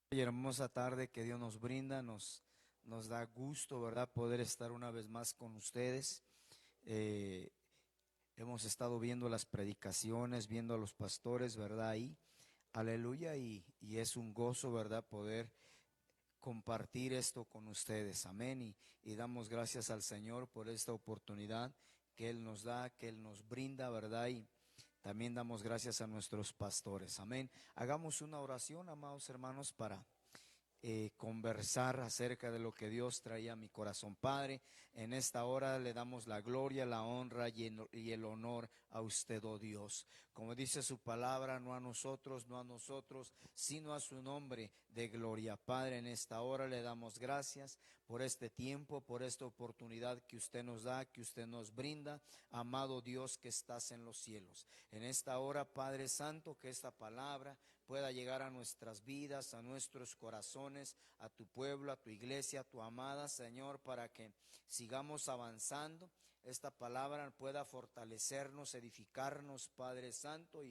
Y hermosa tarde que Dios nos brinda, nos da gusto, ¿verdad?, poder estar una vez más con ustedes. Eh, Hemos estado viendo las predicaciones, viendo a los pastores, ¿verdad? Ahí, aleluya, y es un gozo, ¿verdad?, poder compartir esto con ustedes, amén. Y damos gracias al Señor por esta oportunidad que Él nos da, que Él nos brinda, ¿verdad? Y también damos gracias a nuestros pastores, amén. Hagamos una oración, amados hermanos, para conversar acerca de lo que Dios traía a mi corazón. Padre, en esta hora le damos la gloria, la honra y el honor a usted, oh Dios. Como dice su palabra, no a nosotros, sino a su nombre de gloria. Padre, en esta hora le damos gracias por este tiempo, por esta oportunidad que usted nos da, que usted nos brinda, amado Dios que estás en los cielos. En esta hora, Padre Santo, que esta palabra pueda llegar a nuestras vidas, a nuestros corazones, a tu pueblo, a tu iglesia, a tu amada, Señor, para que sigamos avanzando. Esta palabra pueda fortalecernos, edificarnos, Padre Santo,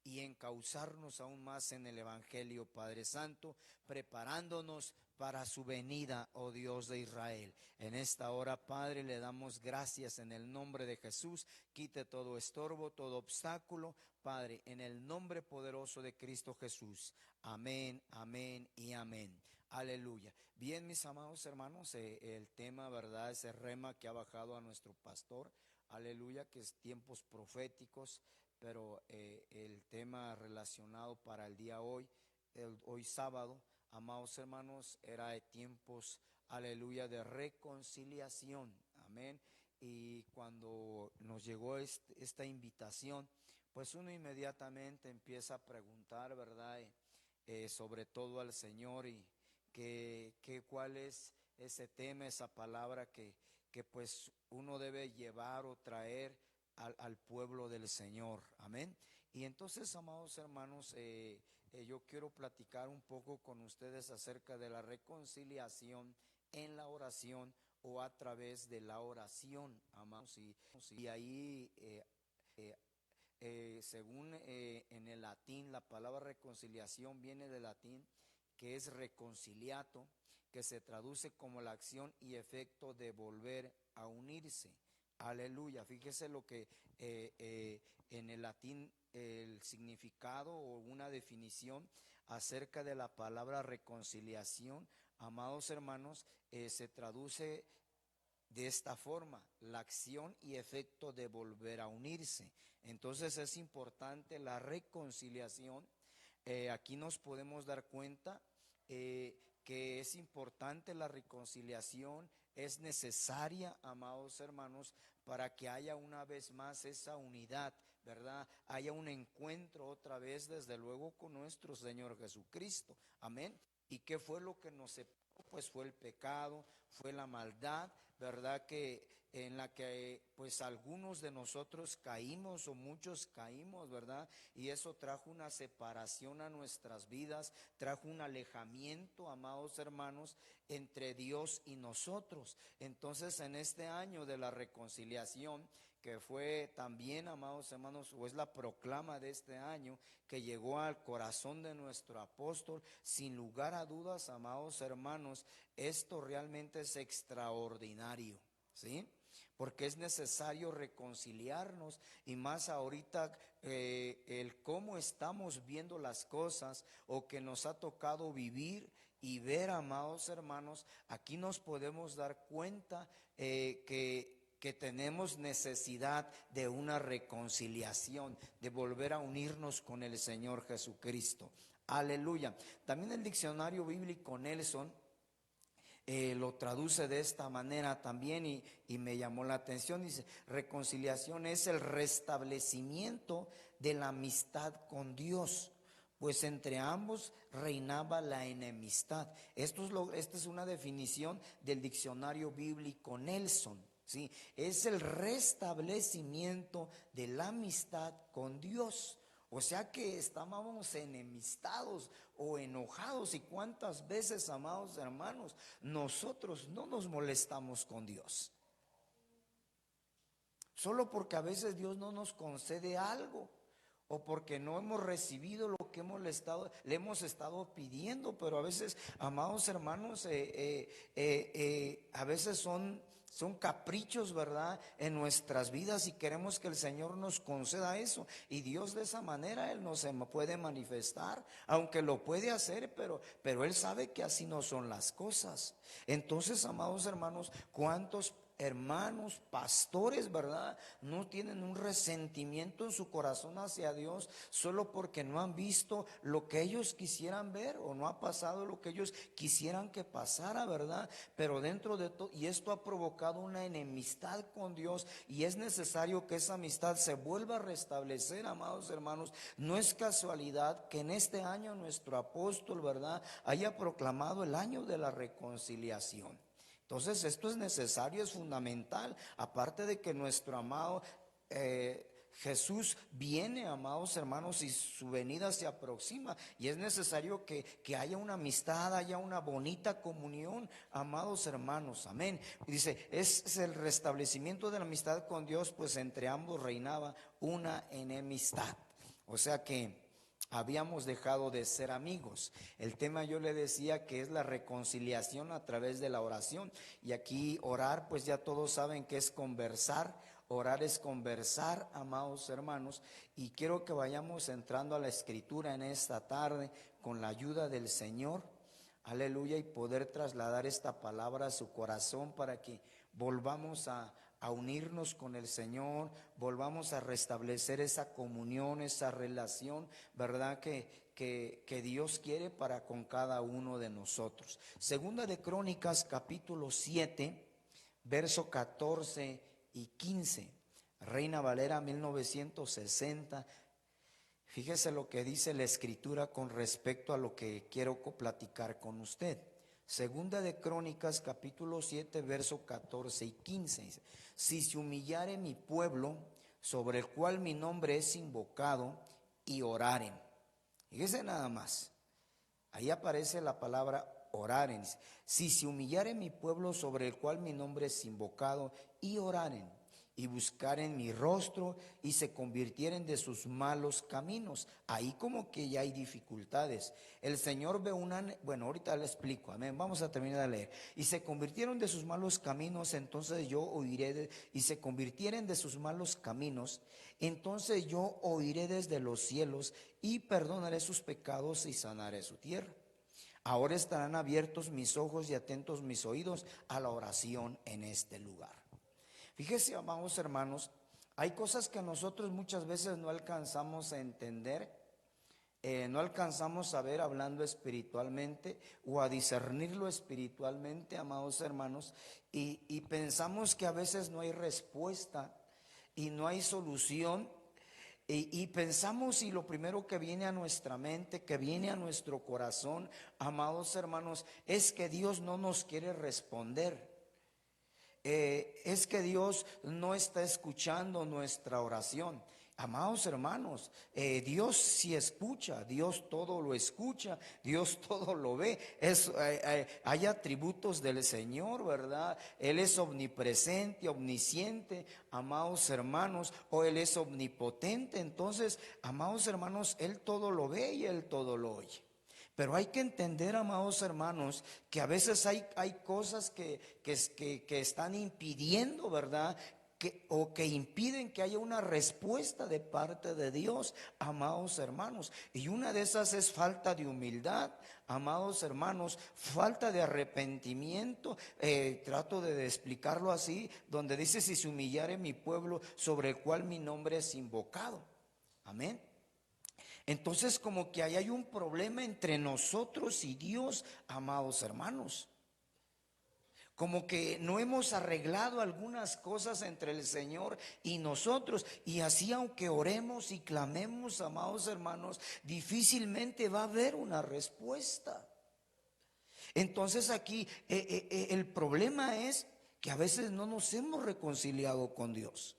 y encauzarnos aún más en el Evangelio, Padre Santo, preparándonos para su venida, oh Dios de Israel. En esta hora, Padre, le damos gracias en el nombre de Jesús. Quite todo estorbo, todo obstáculo, Padre, en el nombre poderoso de Cristo Jesús. Amén, amén y amén. Aleluya. Bien, mis amados hermanos, el tema, ¿verdad? Ese rema que ha bajado a nuestro pastor. Aleluya, que es tiempos proféticos, pero el tema relacionado para el día hoy, hoy sábado, amados hermanos, era de tiempos, aleluya, de reconciliación. Amén. Y cuando nos llegó esta invitación, pues uno inmediatamente empieza a preguntar, ¿verdad? Sobre todo al Señor y cuál es ese tema, esa palabra que pues uno debe llevar o traer al pueblo del Señor. Amén. Y entonces, amados hermanos, yo quiero platicar un poco con ustedes acerca de la reconciliación en la oración o a través de la oración, amados. Y ahí según en el latín, la palabra reconciliación viene del latín, que es reconciliato, que se traduce como la acción y efecto de volver a unirse. Aleluya. Fíjese lo que en el latín el significado o una definición acerca de la palabra reconciliación, amados hermanos, se traduce de esta forma: la acción y efecto de volver a unirse. Entonces es importante la reconciliación. Aquí nos podemos dar cuenta que es importante la reconciliación, es necesaria, amados hermanos, para que haya una vez más esa unidad, ¿verdad? Haya un encuentro otra vez, desde luego, con nuestro Señor Jesucristo. Amén. ¿Y qué fue lo que nos separó? Pues fue el pecado, fue la maldad, ¿verdad? Que en la que pues algunos de nosotros caímos o muchos caímos, ¿verdad? Y eso trajo una separación a nuestras vidas, trajo un alejamiento, amados hermanos, entre Dios y nosotros. Entonces, en este año de la reconciliación, que fue también, amados hermanos, o es la proclama de este año, que llegó al corazón de nuestro apóstol, sin lugar a dudas, amados hermanos, esto realmente es extraordinario, ¿sí? Porque es necesario reconciliarnos, y más ahorita el cómo estamos viendo las cosas o que nos ha tocado vivir y ver, amados hermanos. Aquí nos podemos dar cuenta que tenemos necesidad de una reconciliación, de volver a unirnos con el Señor Jesucristo. Aleluya. También el diccionario bíblico Nelson lo traduce de esta manera también, y me llamó la atención. Dice: reconciliación es el restablecimiento de la amistad con Dios, pues entre ambos reinaba la enemistad. Esta es una definición del diccionario bíblico Nelson. ¿Sí? Es el restablecimiento de la amistad con Dios. O sea que estábamos enemistados o enojados. ¿Y cuántas veces, amados hermanos, nosotros no nos molestamos con Dios? Solo porque a veces Dios no nos concede algo, o porque no hemos recibido lo que le hemos estado pidiendo. Pero a veces, amados hermanos, a veces son caprichos, ¿verdad?, en nuestras vidas, y queremos que el Señor nos conceda eso. Y Dios, de esa manera Él no se puede manifestar, aunque lo puede hacer, pero Él sabe que así no son las cosas. Entonces, amados hermanos, ¿cuántos hermanos, pastores, verdad, no tienen un resentimiento en su corazón hacia Dios solo porque no han visto lo que ellos quisieran ver, o no ha pasado lo que ellos quisieran que pasara, verdad? Pero dentro de todo, y esto ha provocado una enemistad con Dios, y es necesario que esa amistad se vuelva a restablecer, amados hermanos. No es casualidad que en este año nuestro apóstol, verdad, haya proclamado el año de la reconciliación. Entonces esto es necesario, es fundamental, aparte de que nuestro amado Jesús viene, amados hermanos, y su venida se aproxima, y es necesario que haya una amistad, haya una bonita comunión, amados hermanos, amén. Dice, es el restablecimiento de la amistad con Dios, pues entre ambos reinaba una enemistad. O sea que habíamos dejado de ser amigos. El tema, yo le decía, que es la reconciliación a través de la oración. Y aquí orar, pues ya todos saben que es conversar. Orar es conversar, amados hermanos. Y quiero que vayamos entrando a la escritura en esta tarde con la ayuda del Señor. Aleluya, y poder trasladar esta palabra a su corazón para que volvamos a unirnos con el Señor, volvamos a restablecer esa comunión, esa relación, ¿verdad?, que Dios quiere para con cada uno de nosotros. Segunda de Crónicas, capítulo 7, verso 14 y 15, Reina Valera 1960. Fíjese lo que dice la escritura con respecto a lo que quiero platicar con usted. Segunda de Crónicas, capítulo 7, verso 14 y 15. Dice, si se humillare mi pueblo, sobre el cual mi nombre es invocado, y oraren. Fíjese nada más. Ahí aparece la palabra oraren. Si se humillare mi pueblo, sobre el cual mi nombre es invocado, y oraren, y buscaren mi rostro, y se convirtieren de sus malos caminos. Ahí como que ya hay dificultades. El Señor ve bueno, ahorita le explico, amén. Vamos a terminar de leer. Y se convirtieron de sus malos caminos, entonces yo oiré, y se convirtieren de sus malos caminos, entonces yo oiré desde los cielos, y perdonaré sus pecados, y sanaré su tierra. Ahora estarán abiertos mis ojos y atentos mis oídos a la oración en este lugar. Fíjese, amados hermanos, hay cosas que nosotros muchas veces no alcanzamos a entender, no alcanzamos a ver hablando espiritualmente o a discernirlo espiritualmente, amados hermanos, y pensamos que a veces no hay respuesta y no hay solución. Y pensamos, y lo primero que viene a nuestra mente, que viene a nuestro corazón, amados hermanos, es que Dios no nos quiere responder. Es que Dios no está escuchando nuestra oración. Amados hermanos, Dios sí escucha, Dios todo lo escucha, Dios todo lo ve. Hay atributos del Señor, ¿verdad? Él es omnipresente, omnisciente, amados hermanos, o Él es omnipotente. Entonces, amados hermanos, Él todo lo ve y Él todo lo oye. Pero hay que entender, amados hermanos, que a veces hay cosas que están impidiendo, ¿verdad?, o que impiden que haya una respuesta de parte de Dios, amados hermanos. Y una de esas es falta de humildad, amados hermanos, falta de arrepentimiento. Trato de explicarlo así, donde dice, si se humillare mi pueblo, sobre el cual mi nombre es invocado. Amén. Entonces, como que ahí hay un problema entre nosotros y Dios, amados hermanos. Como que no hemos arreglado algunas cosas entre el Señor y nosotros. Y así, aunque oremos y clamemos, amados hermanos, difícilmente va a haber una respuesta. Entonces aquí el problema es que a veces no nos hemos reconciliado con Dios.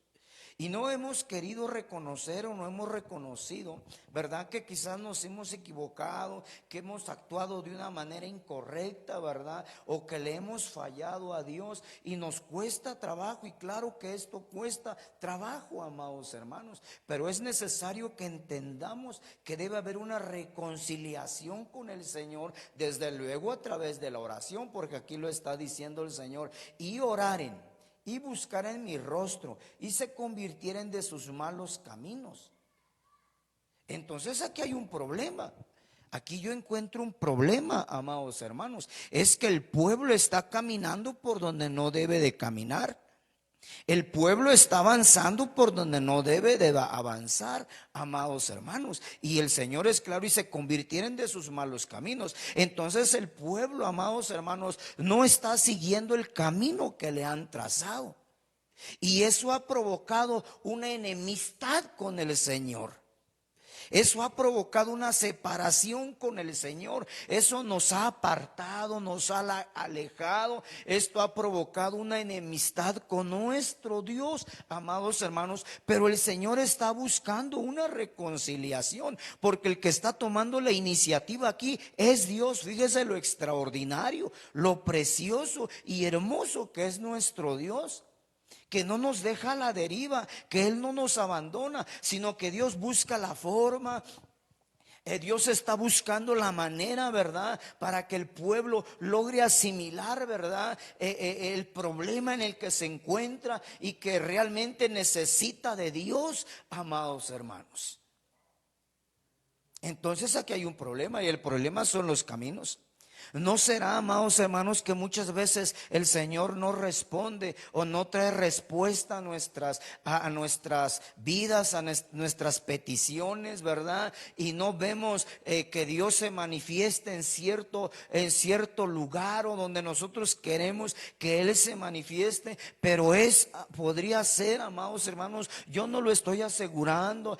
Y no hemos querido reconocer o no hemos reconocido, ¿verdad? Que quizás nos hemos equivocado, que hemos actuado de una manera incorrecta, ¿verdad? O que le hemos fallado a Dios y nos cuesta trabajo. Y claro que esto cuesta trabajo, amados hermanos. Pero es necesario que entendamos que debe haber una reconciliación con el Señor, desde luego a través de la oración, porque aquí lo está diciendo el Señor. Y oraren y buscaran mi rostro y se convirtieren de sus malos caminos. Entonces aquí hay un problema. Aquí yo encuentro un problema, amados hermanos. Es que el pueblo está caminando por donde no debe de caminar. El pueblo está avanzando por donde no debe de avanzar, amados hermanos. Y el Señor es claro, y se convirtieron de sus malos caminos. Entonces el pueblo, amados hermanos, no está siguiendo el camino que le han trazado. Y eso ha provocado una enemistad con el Señor. Eso ha provocado una separación con el Señor. Eso nos ha apartado, nos ha alejado. Esto ha provocado una enemistad con nuestro Dios, amados hermanos. Pero el Señor está buscando una reconciliación, porque el que está tomando la iniciativa aquí es Dios. Fíjese lo extraordinario, lo precioso y hermoso que es nuestro Dios, que no nos deja a la deriva, que Él no nos abandona, sino que Dios busca la forma. Dios está buscando la manera, ¿verdad?, para que el pueblo logre asimilar, ¿verdad?, el problema en el que se encuentra y que realmente necesita de Dios, amados hermanos. Entonces aquí hay un problema, y el problema son los caminos. ¿No será, amados hermanos, que muchas veces el Señor no responde o no trae respuesta a nuestras vidas, a nuestras peticiones, ¿verdad? Y no vemos que Dios se manifieste en cierto lugar, o donde nosotros queremos que Él se manifieste. Pero podría ser, amados hermanos, yo no lo estoy asegurando,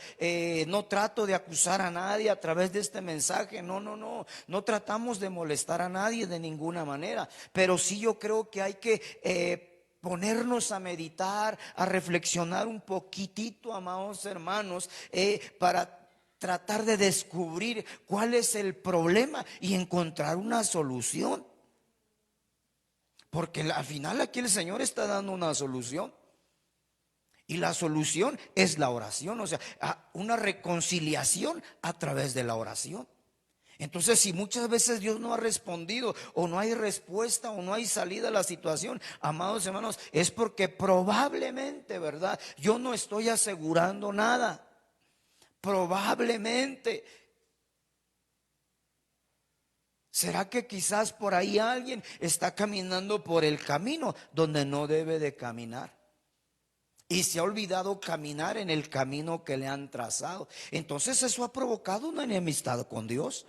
no trato de acusar a nadie a través de este mensaje. No tratamos de molestar a nadie de ninguna manera, pero sí yo creo que hay que ponernos a meditar, a reflexionar un poquitito, amados hermanos, para tratar de descubrir cuál es el problema y encontrar una solución, porque al final aquí el Señor está dando una solución. Y la solución es la oración, o sea, una reconciliación a través de la oración. Entonces, si muchas veces Dios no ha respondido, o no hay respuesta, o no hay salida a la situación, amados hermanos, es porque probablemente, ¿verdad? Yo no estoy asegurando nada. Probablemente. ¿Será que quizás por ahí alguien está caminando por el camino donde no debe de caminar? Y se ha olvidado caminar en el camino que le han trazado. Entonces eso ha provocado una enemistad con Dios.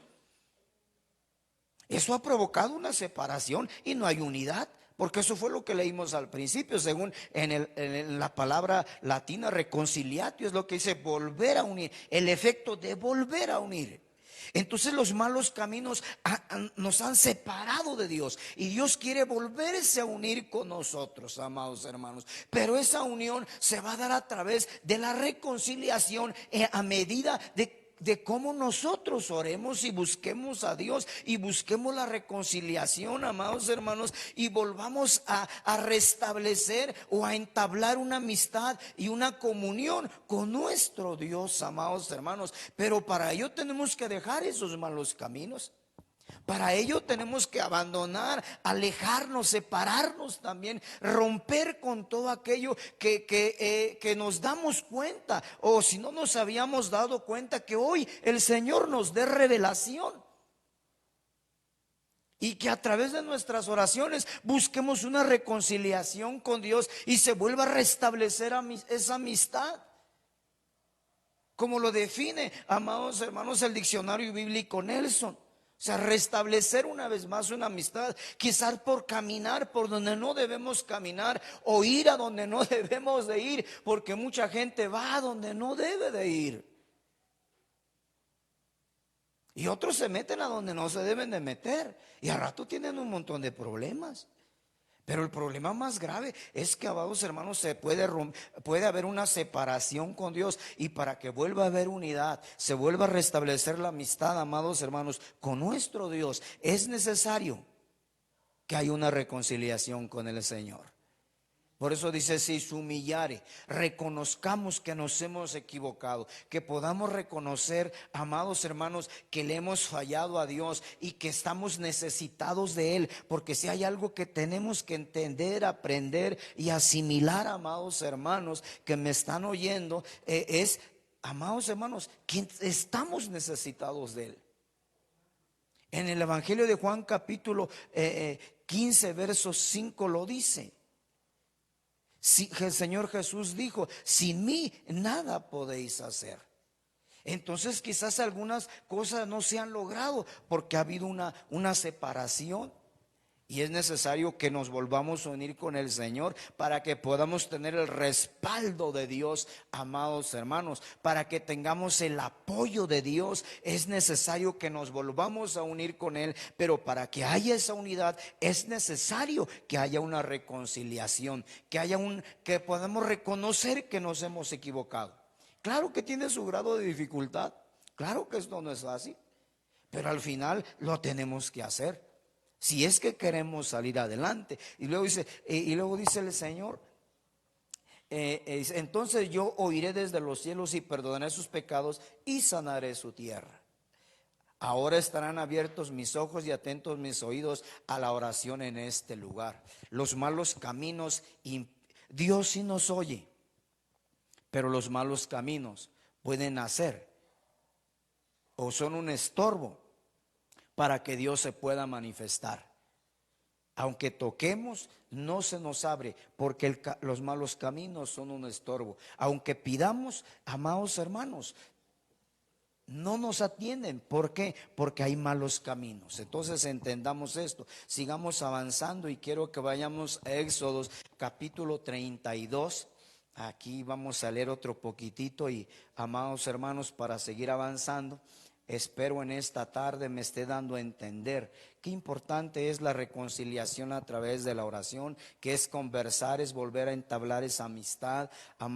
Eso ha provocado una separación y no hay unidad, porque eso fue lo que leímos al principio, según en la palabra latina reconciliatio, es lo que dice volver a unir, el efecto de volver a unir. Entonces los malos caminos nos han separado de Dios, y Dios quiere volverse a unir con nosotros, amados hermanos. Pero esa unión se va a dar a través de la reconciliación, a medida de cómo nosotros oremos y busquemos a Dios y busquemos la reconciliación, amados hermanos, y volvamos a restablecer o a entablar una amistad y una comunión con nuestro Dios, amados hermanos. Pero para ello tenemos que dejar esos malos caminos. Para ello tenemos que abandonar, alejarnos, separarnos también, romper con todo aquello que nos damos cuenta, o si no nos habíamos dado cuenta, que hoy el Señor nos dé revelación. Y que a través de nuestras oraciones busquemos una reconciliación con Dios y se vuelva a restablecer esa amistad. Como lo define, amados hermanos, el diccionario bíblico Nelson. O sea, restablecer una vez más una amistad, quizás por caminar por donde no debemos caminar, o ir a donde no debemos de ir, porque mucha gente va a donde no debe de ir. Y otros se meten a donde no se deben de meter, y al rato tienen un montón de problemas. Pero el problema más grave es que, amados hermanos, puede haber una separación con Dios, y para que vuelva a haber unidad, se vuelva a restablecer la amistad, amados hermanos, con nuestro Dios, es necesario que haya una reconciliación con el Señor. Por eso dice: si se humillare, reconozcamos que nos hemos equivocado, que podamos reconocer, amados hermanos, que le hemos fallado a Dios y que estamos necesitados de Él. Porque si hay algo que tenemos que entender, aprender y asimilar, amados hermanos, que me están oyendo, es, amados hermanos, que estamos necesitados de Él. En el Evangelio de Juan capítulo 15 verso 5 lo dice. Si, el Señor Jesús dijo: sin mí nada podéis hacer. Entonces quizás algunas cosas no se han logrado porque ha habido una separación. Y es necesario que nos volvamos a unir con el Señor para que podamos tener el respaldo de Dios, amados hermanos, para que tengamos el apoyo de Dios. Es necesario que nos volvamos a unir con Él, pero para que haya esa unidad es necesario que haya una reconciliación, que podamos reconocer que nos hemos equivocado. Claro que tiene su grado de dificultad, claro que esto no es fácil, pero al final lo tenemos que hacer, si es que queremos salir adelante. Y luego dice el Señor: entonces yo oiré desde los cielos y perdonaré sus pecados y sanaré su tierra. Ahora estarán abiertos mis ojos y atentos mis oídos a la oración en este lugar. Los malos caminos, Dios sí nos oye, pero los malos caminos pueden hacer o son un estorbo para que Dios se pueda manifestar. Aunque toquemos, no se nos abre, porque los malos caminos son un estorbo. Aunque pidamos, amados hermanos, no nos atienden. ¿Por qué? Porque hay malos caminos. Entonces entendamos esto, sigamos avanzando, y quiero que vayamos a Éxodos capítulo 32. Aquí vamos a leer otro poquitito, y amados hermanos, para seguir avanzando, espero en esta tarde me esté dando a entender qué importante es la reconciliación a través de la oración, que es conversar, es volver a entablar esa amistad,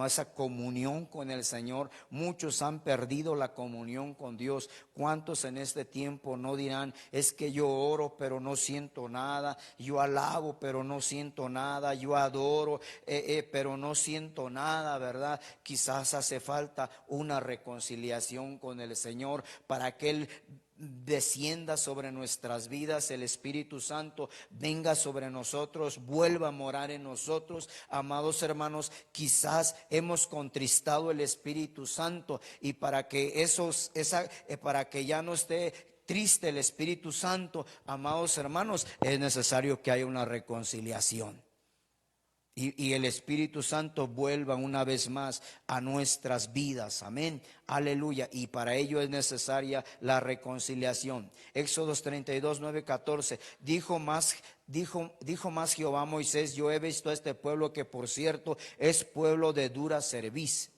esa comunión con el Señor. Muchos han perdido la comunión con Dios. ¿Cuántos en este tiempo no dirán: es que yo oro pero no siento nada, yo alabo pero no siento nada, yo adoro pero no siento nada, ¿verdad? Quizás hace falta una reconciliación con el Señor para que Él descienda sobre nuestras vidas, el Espíritu Santo venga sobre nosotros, vuelva a morar en nosotros. Amados hermanos, quizás hemos contristado el Espíritu Santo, y para que para que ya no esté triste el Espíritu Santo, amados hermanos, es necesario que haya una reconciliación. Y el Espíritu Santo vuelva una vez más a nuestras vidas. Amén, aleluya. Y para ello es necesaria la reconciliación. Éxodos 32, 9, 14. Dijo más Jehová a Moisés: yo he visto a este pueblo, que por cierto es pueblo de dura cerviz.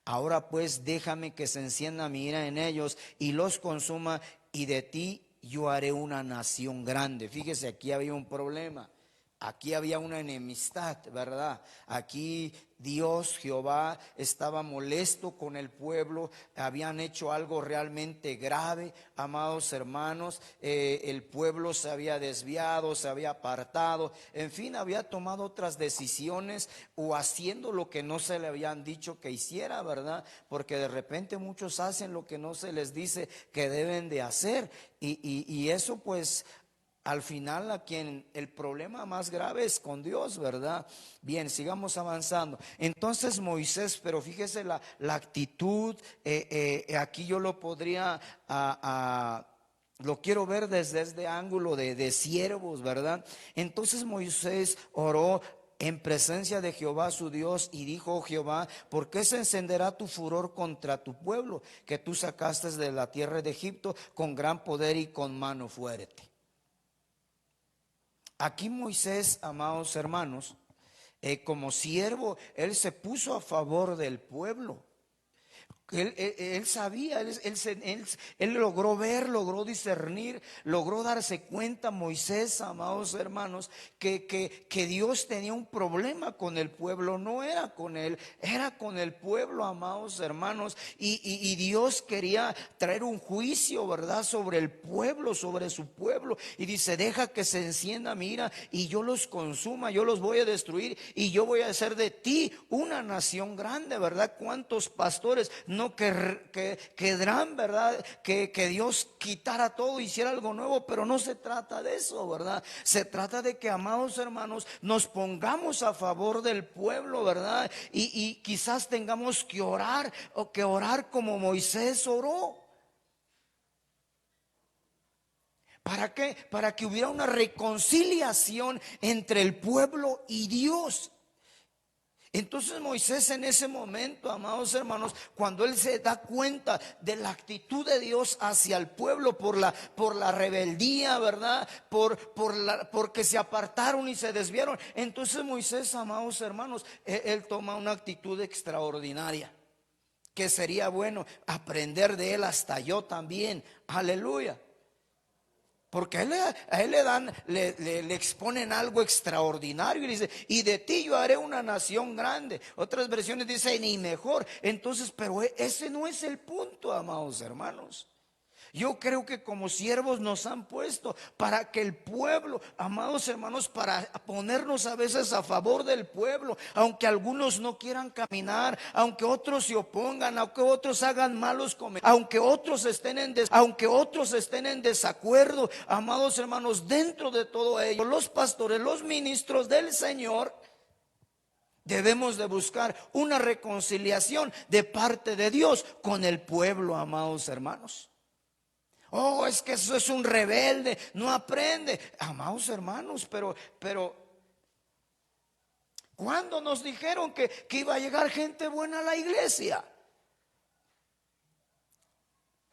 Ahora pues déjame que se encienda mi ira en ellos y los consuma, y de ti yo haré una nación grande. Fíjese, aquí había un problema. Aquí había una enemistad, ¿verdad? Aquí Dios, Jehová, estaba molesto con el pueblo. Habían hecho algo realmente grave, amados hermanos. El pueblo se había desviado, se había apartado, en fin, había tomado otras decisiones, o haciendo lo que no se le habían dicho que hiciera, ¿verdad? Porque de repente muchos hacen lo que no se les dice que deben de hacer, y eso pues al final a quien el problema más grave es con Dios, ¿verdad? Bien, sigamos avanzando. Entonces Moisés, pero fíjese la actitud, aquí yo lo podría, lo quiero ver desde este ángulo de siervos, ¿verdad? Entonces Moisés oró en presencia de Jehová su Dios, y dijo: oh Jehová, ¿por qué se encenderá tu furor contra tu pueblo, que tú sacaste de la tierra de Egipto con gran poder y con mano fuerte? Aquí Moisés, amados hermanos, como siervo, él se puso a favor del pueblo. Él sabía, él logró ver, logró discernir, logró darse cuenta, Moisés, amados hermanos, que Dios tenía un problema con el pueblo. No era con él, era con el pueblo, amados hermanos. Y Dios quería traer un juicio, ¿verdad?, sobre el pueblo, sobre su pueblo. Y dice: deja que se encienda mi ira y yo los consuma, yo los voy a destruir y yo voy a hacer de ti una nación grande, ¿verdad? ¿Cuántos pastores no querrán, verdad, que Dios quitara todo, hiciera algo nuevo? Pero no se trata de eso, ¿verdad? Se trata de que, amados hermanos, nos pongamos a favor del pueblo, ¿verdad? Y quizás tengamos que orar, o que orar como Moisés oró. ¿Para qué? Para que hubiera una reconciliación entre el pueblo y Dios. Entonces Moisés, en ese momento, amados hermanos, cuando él se da cuenta de la actitud de Dios hacia el pueblo por la rebeldía, ¿verdad? Porque se apartaron y se desviaron. Entonces Moisés, amados hermanos, él toma una actitud extraordinaria, que sería bueno aprender de él, hasta yo también. Aleluya. Porque a él le dan, le exponen algo extraordinario y dice: y de ti yo haré una nación grande. Otras versiones dicen: y mejor. Entonces, pero ese no es el punto, amados hermanos. Yo creo que como siervos nos han puesto para que el pueblo, amados hermanos, para ponernos a veces a favor del pueblo, aunque algunos no quieran caminar, aunque otros se opongan, aunque otros hagan malos comentarios, aunque otros estén en desacuerdo, amados hermanos, dentro de todo ello, los pastores, los ministros del Señor, debemos de buscar una reconciliación de parte de Dios con el pueblo, amados hermanos. Oh, es que eso es un rebelde, no aprende. Amados hermanos, pero ¿cuándo nos dijeron que iba a llegar gente buena a la iglesia?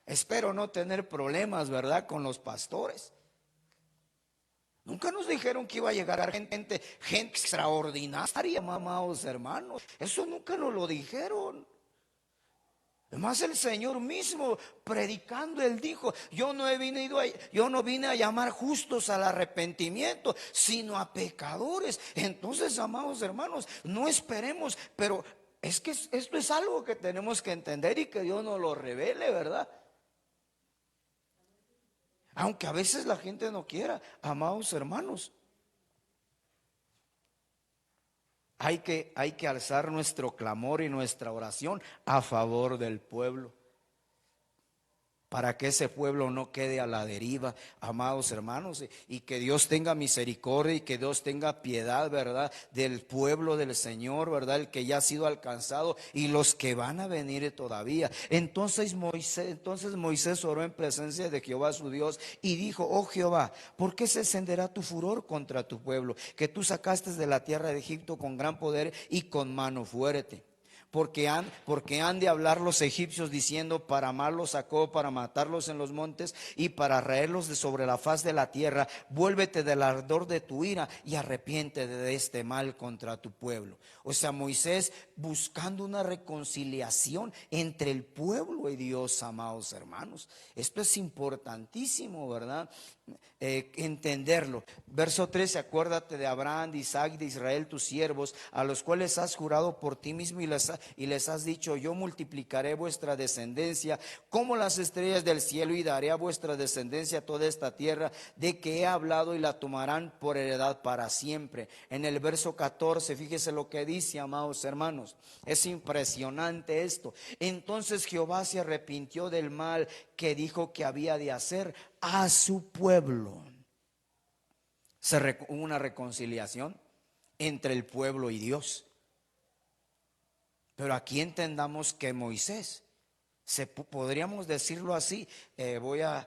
Espero no tener problemas, ¿verdad?, con los pastores. Nunca nos dijeron que iba a llegar gente extraordinaria, amados hermanos. Eso nunca nos lo dijeron. Además, el Señor mismo predicando, Él dijo: yo no vine a llamar justos al arrepentimiento, sino a pecadores. Entonces, amados hermanos, no esperemos, pero es que esto es algo que tenemos que entender y que Dios nos lo revele, ¿verdad? Aunque a veces la gente no quiera, amados hermanos. Hay que alzar nuestro clamor y nuestra oración a favor del pueblo, para que ese pueblo no quede a la deriva, amados hermanos, y que Dios tenga misericordia y que Dios tenga piedad, ¿verdad?, del pueblo del Señor, ¿verdad?, el que ya ha sido alcanzado y los que van a venir todavía. Entonces Moisés oró en presencia de Jehová su Dios y dijo: oh Jehová, ¿por qué se encenderá tu furor contra tu pueblo, que tú sacaste de la tierra de Egipto con gran poder y con mano fuerte? Porque han de hablar los egipcios diciendo: para mal los sacó, para matarlos en los montes y para raerlos de sobre la faz de la tierra. Vuélvete del ardor de tu ira y arrepiéntete de este mal contra tu pueblo. O sea, Moisés buscando una reconciliación entre el pueblo y Dios, amados hermanos. Esto es importantísimo, ¿verdad? Entenderlo. Verso 13: acuérdate de Abraham, de Isaac, de Israel, tus siervos, a los cuales has jurado por ti mismo y les has dicho: yo multiplicaré vuestra descendencia como las estrellas del cielo y daré a vuestra descendencia toda esta tierra de que he hablado, y la tomarán por heredad para siempre. En el verso 14, fíjese lo que dice, amados hermanos. Es impresionante esto. Entonces Jehová se arrepintió del mal que dijo que había de hacer a su pueblo. Hubo una reconciliación entre el pueblo y Dios. Pero aquí entendamos que Moisés, podríamos decirlo así, voy a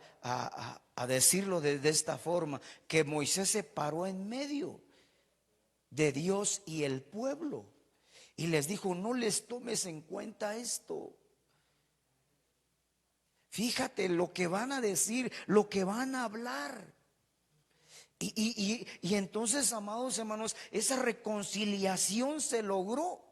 decirlo de esta forma, que Moisés se paró en medio de Dios y el pueblo y les dijo: no les tomes en cuenta esto. Fíjate lo que van a decir, lo que van a hablar. Y entonces, amados hermanos, esa reconciliación se logró.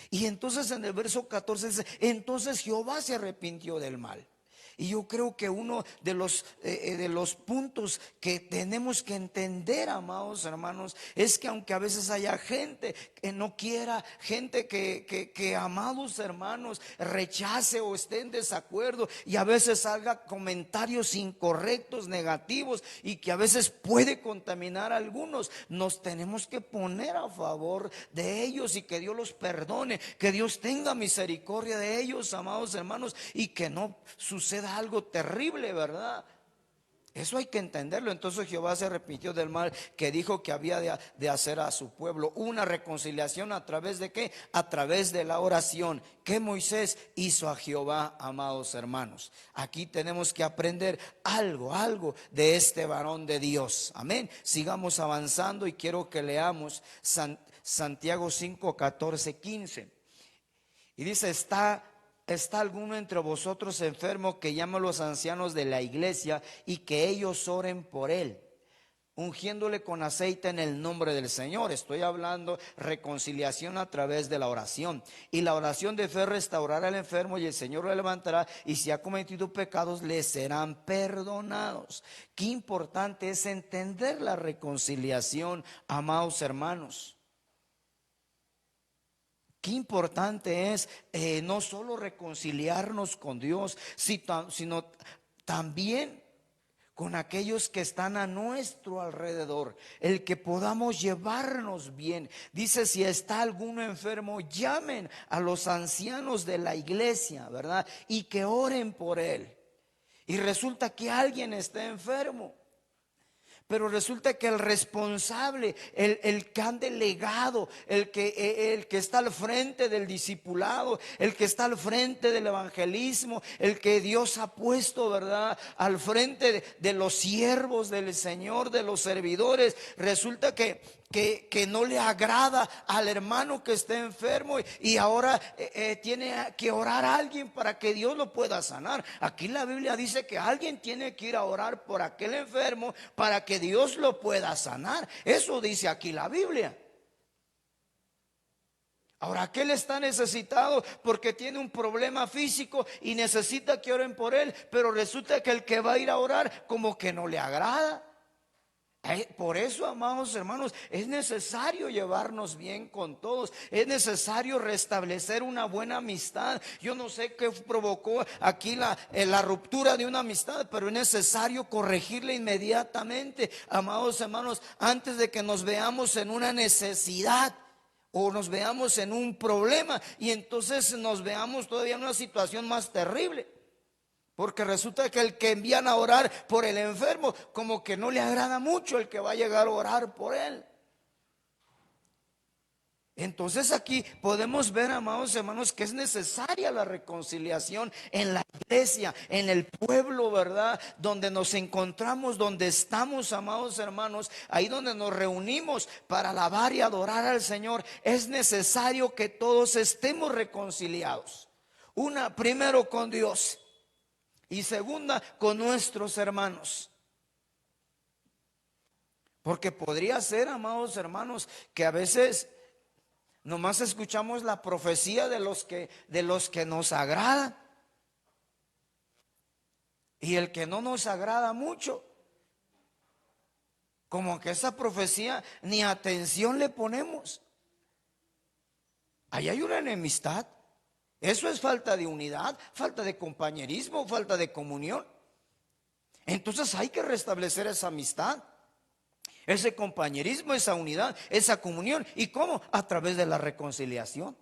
Y entonces en el verso 14 dice, entonces Jehová se arrepintió del mal. Y yo creo que uno de los puntos que tenemos que entender, amados hermanos, es que aunque a veces haya gente que no quiera, gente que amados hermanos, rechace o esté en desacuerdo, y a veces haga comentarios incorrectos, negativos, y que a veces puede contaminar a algunos, nos tenemos que poner a favor de ellos y que Dios los perdone, que Dios tenga misericordia de ellos, amados hermanos, y que no suceda algo terrible, ¿verdad? Eso hay que entenderlo. Entonces Jehová se arrepintió del mal que dijo que había de hacer a su pueblo. Una reconciliación a través de ¿qué? A través de la oración que Moisés hizo a Jehová, amados hermanos. Aquí tenemos que aprender algo de este varón de Dios. Amén. Sigamos avanzando y quiero que leamos Santiago 5, 14, 15. Y dice, ¿Está alguno entre vosotros enfermo? Que llame a los ancianos de la iglesia y que ellos oren por él, ungiéndole con aceite en el nombre del Señor. Estoy hablando reconciliación a través de la oración. Y la oración de fe restaurará al enfermo y el Señor lo levantará, y si ha cometido pecados le serán perdonados. Qué importante es entender la reconciliación, amados hermanos. Qué importante es no solo reconciliarnos con Dios, sino también con aquellos que están a nuestro alrededor, el que podamos llevarnos bien. Dice, si está alguno enfermo, llamen a los ancianos de la iglesia, ¿verdad? Y que oren por él. Y resulta que alguien está enfermo, pero resulta que el responsable, el que han delegado, el que está al frente del discipulado, el que está al frente del evangelismo, el que Dios ha puesto, ¿verdad?, al frente de los siervos del Señor, de los servidores, resulta que no le agrada al hermano que está enfermo, y ahora tiene que orar a alguien para que Dios lo pueda sanar. Aquí la Biblia dice que alguien tiene que ir a orar por aquel enfermo para que Dios lo pueda sanar. Eso dice aquí la Biblia. Ahora, aquel está necesitado porque tiene un problema físico y necesita que oren por él, pero resulta que el que va a ir a orar como que no le agrada. Por eso, amados hermanos, es necesario llevarnos bien con todos. Es necesario restablecer una buena amistad. Yo no sé qué provocó aquí la ruptura de una amistad, pero es necesario corregirla inmediatamente, amados hermanos, antes de que nos veamos en una necesidad o nos veamos en un problema y entonces nos veamos todavía en una situación más terrible. Porque resulta que el que envían a orar por el enfermo, como que no le agrada mucho el que va a llegar a orar por él. Entonces aquí podemos ver, amados hermanos, que es necesaria la reconciliación en la iglesia, en el pueblo, ¿verdad? Donde nos encontramos, donde estamos, amados hermanos, ahí donde nos reunimos para alabar y adorar al Señor. Es necesario que todos estemos reconciliados. Primero con Dios. Y segunda, con nuestros hermanos. Porque podría ser, amados hermanos, que a veces nomás escuchamos la profecía de los que nos agrada. Y el que no nos agrada mucho, como que esa profecía ni atención le ponemos. Ahí hay una enemistad. Eso es falta de unidad, falta de compañerismo, falta de comunión. Entonces hay que restablecer esa amistad, ese compañerismo, esa unidad, esa comunión. ¿Y cómo? A través de la reconciliación.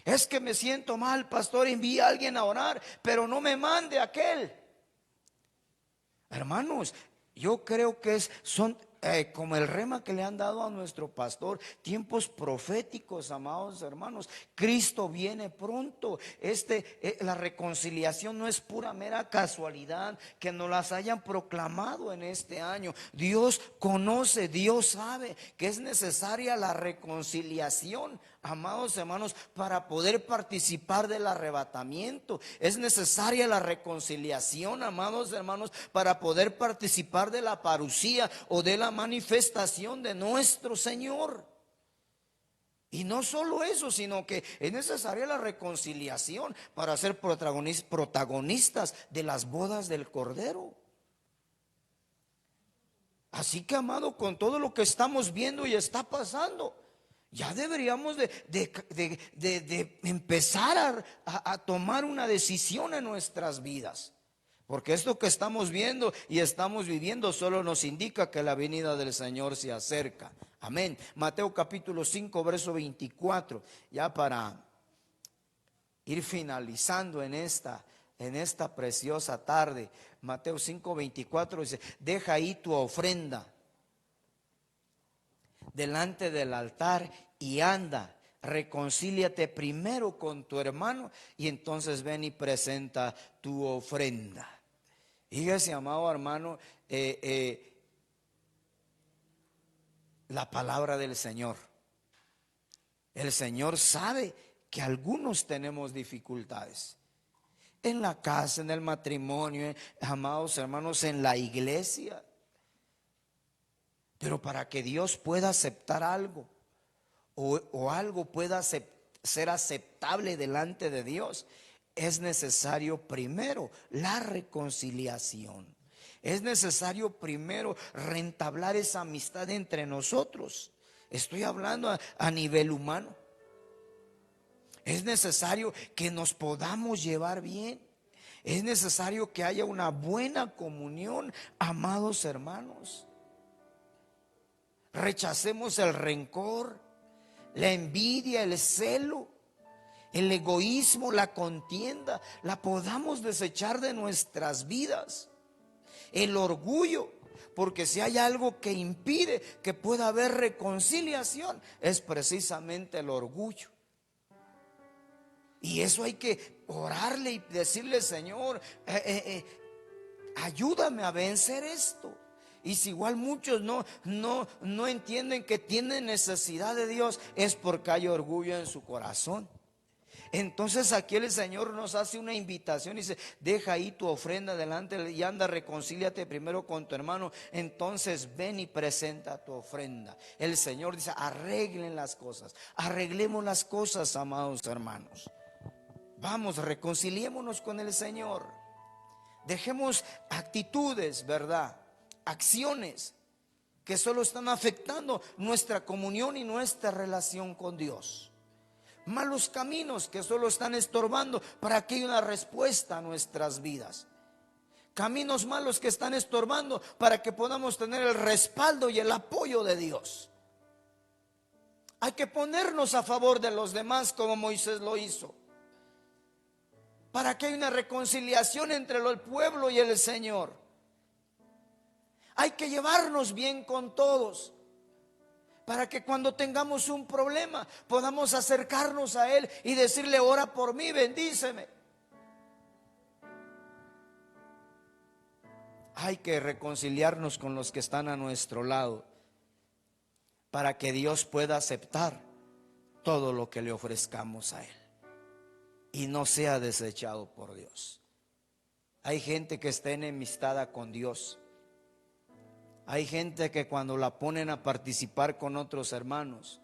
Es que me siento mal, pastor, envía a alguien a orar, pero no me mande aquel. Hermanos, yo creo que son como el rema que le han dado a nuestro pastor, tiempos proféticos, amados hermanos. Cristo viene pronto. La reconciliación no es pura mera casualidad que nos las hayan proclamado en este año. Dios conoce, Dios sabe que es necesaria la reconciliación, amados hermanos, para poder participar del arrebatamiento. Es necesaria la reconciliación, amados hermanos, para poder participar de la parucía o de la manifestación de nuestro Señor. Y no solo eso, sino que es necesaria la reconciliación para ser protagonistas de las bodas del Cordero. Así que, amado, con todo lo que estamos viendo y está pasando, ya deberíamos de empezar a tomar una decisión en nuestras vidas. Porque esto que estamos viendo y estamos viviendo solo nos indica que la venida del Señor se acerca. Amén. Mateo capítulo 5, verso 24. Ya para ir finalizando en esta preciosa tarde. Mateo 5, 24 dice: deja ahí tu ofrenda delante del altar y anda, reconcíliate primero con tu hermano y entonces ven y presenta tu ofrenda. Fíjese, amado hermano, la palabra del Señor. El Señor sabe que algunos tenemos dificultades en la casa, en el matrimonio, amados hermanos, en la iglesia. Pero para que Dios pueda aceptar algo o algo pueda ser aceptable delante de Dios, es necesario primero la reconciliación. Es necesario primero reentablar esa amistad entre nosotros. Estoy hablando a nivel humano. Es necesario que nos podamos llevar bien. Es necesario que haya una buena comunión, amados hermanos. Rechacemos el rencor, la envidia, el celo, el egoísmo, la contienda. La podamos desechar de nuestras vidas. El orgullo, porque si hay algo que impide que pueda haber reconciliación, es precisamente el orgullo. Y eso hay que orarle y decirle: Señor, ayúdame a vencer esto. Y si igual muchos no entienden que tienen necesidad de Dios, es porque hay orgullo en su corazón. Entonces aquí el Señor nos hace una invitación y dice: deja ahí tu ofrenda delante y anda, reconcíliate primero con tu hermano, entonces ven y presenta tu ofrenda. El Señor dice: arreglen las cosas, arreglemos las cosas, amados hermanos. Vamos, reconciliémonos con el Señor. Dejemos actitudes, ¿verdad? Acciones que solo están afectando nuestra comunión y nuestra relación con Dios. Malos caminos que solo están estorbando para que haya una respuesta a nuestras vidas. Caminos malos que están estorbando para que podamos tener el respaldo y el apoyo de Dios. Hay que ponernos a favor de los demás como Moisés lo hizo, para que haya una reconciliación entre el pueblo y el Señor. Hay que llevarnos bien con todos, para que cuando tengamos un problema podamos acercarnos a Él y decirle: ora por mí, bendíceme. Hay que reconciliarnos con los que están a nuestro lado, para que Dios pueda aceptar todo lo que le ofrezcamos a Él y no sea desechado por Dios. Hay gente que está enemistada con Dios. Hay gente que cuando la ponen a participar con otros hermanos,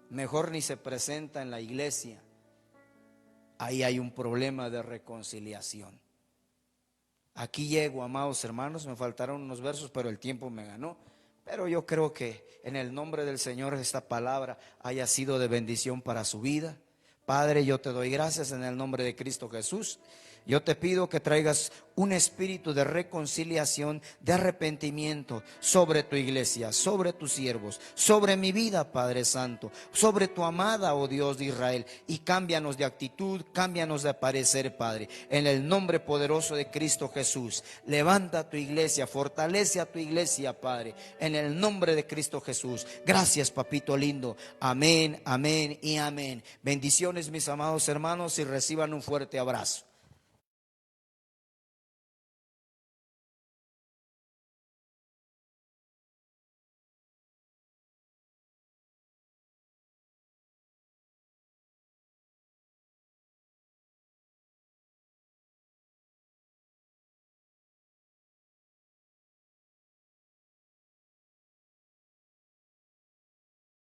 mejor ni se presenta en la iglesia. Ahí hay un problema de reconciliación. Aquí llego, amados hermanos, me faltaron unos versos, pero el tiempo me ganó. Pero yo creo que en el nombre del Señor esta palabra haya sido de bendición para su vida. Padre, yo te doy gracias en el nombre de Cristo Jesús. Yo te pido que traigas un espíritu de reconciliación, de arrepentimiento sobre tu iglesia, sobre tus siervos, sobre mi vida, Padre Santo, sobre tu amada, oh Dios de Israel. Y cámbianos de actitud, cámbianos de parecer, Padre. En el nombre poderoso de Cristo Jesús, levanta tu iglesia, fortalece a tu iglesia, Padre. En el nombre de Cristo Jesús. Gracias, papito lindo. Amén, amén y amén. Bendiciones, mis amados hermanos, y reciban un fuerte abrazo.